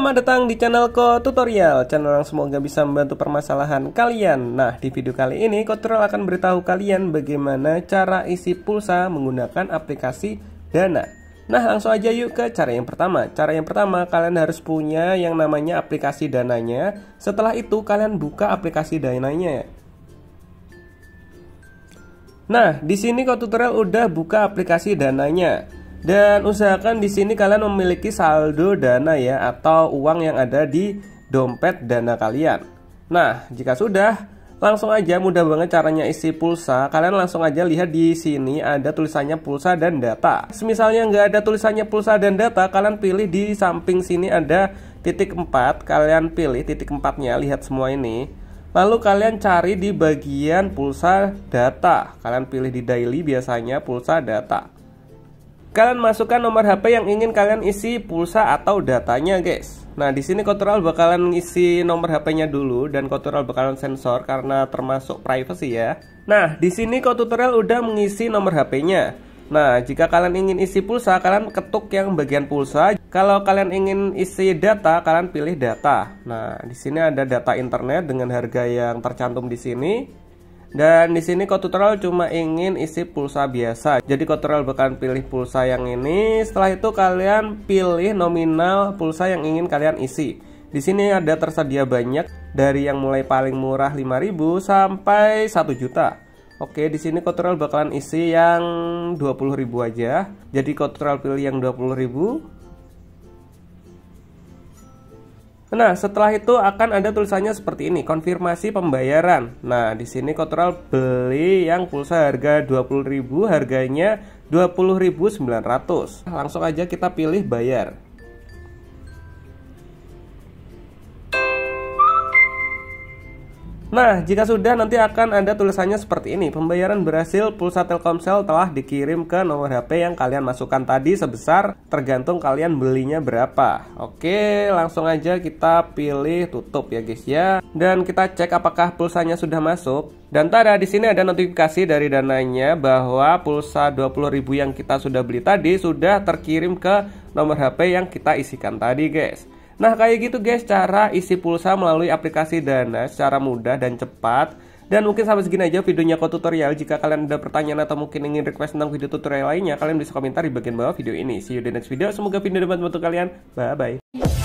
Selamat datang di channel Ko Tutorial, channel yang semoga bisa membantu permasalahan kalian. Nah, di video kali ini Ko Tutorial akan beritahu kalian bagaimana cara isi pulsa menggunakan aplikasi Dana. Nah, langsung aja yuk ke cara yang pertama. Cara yang pertama, kalian harus punya yang namanya aplikasi Dananya. Setelah itu, kalian buka aplikasi Dananya. Nah, di sini Ko Tutorial udah buka aplikasi Dananya. Dan usahakan di sini kalian memiliki saldo Dana ya, atau uang yang ada di dompet Dana kalian. Nah, jika sudah, langsung aja mudah banget caranya isi pulsa. Kalian langsung aja lihat di sini ada tulisannya pulsa dan data. Misalnya nggak ada tulisannya pulsa dan data, kalian pilih di samping sini ada titik 4. Kalian pilih titik 4-nya, lihat semua ini. Lalu kalian cari di bagian pulsa data. Kalian pilih di daily biasanya pulsa data. Kalian masukkan nomor HP yang ingin kalian isi pulsa atau datanya, guys. Nah, di sini Ko Tutorial bakalan isi nomor HP-nya dulu dan Ko Tutorial bakalan sensor karena termasuk privacy ya. Nah, di sini Ko Tutorial udah mengisi nomor HP-nya. Nah, jika kalian ingin isi pulsa, kalian ketuk yang bagian pulsa. Kalau kalian ingin isi data, kalian pilih data. Nah, di sini ada data internet dengan harga yang tercantum di sini. Dan di sini Ko Tutorial cuma ingin isi pulsa biasa. Jadi Ko Tutorial bakalan pilih pulsa yang ini. Setelah itu kalian pilih nominal pulsa yang ingin kalian isi. Di sini ada tersedia banyak dari yang mulai paling murah 5.000 sampai 1 juta. Oke, di sini Ko Tutorial bakalan isi yang 20.000 aja. Jadi Ko Tutorial pilih yang 20.000. Nah, setelah itu akan ada tulisannya seperti ini, konfirmasi pembayaran. Nah, di sini Ko Tutorial beli yang pulsa harga 20.000, harganya 20.900. Langsung aja kita pilih bayar. Nah, jika sudah nanti akan ada tulisannya seperti ini. Pembayaran berhasil, pulsa Telkomsel telah dikirim ke nomor HP yang kalian masukkan tadi sebesar tergantung kalian belinya berapa. Oke, langsung aja kita pilih tutup ya guys ya. Dan kita cek apakah pulsanya sudah masuk. Dan tada, di sini ada notifikasi dari Dananya bahwa pulsa 20.000 yang kita sudah beli tadi sudah terkirim ke nomor HP yang kita isikan tadi, guys. Nah, kayak gitu guys cara isi pulsa melalui aplikasi Dana secara mudah dan cepat. Dan mungkin sampai segini aja videonya Ko Tutorial. Jika kalian ada pertanyaan atau mungkin ingin request tentang video tutorial lainnya, kalian bisa komentar di bagian bawah video ini. See you di next video. Semoga video dapat membantu kalian. Bye bye.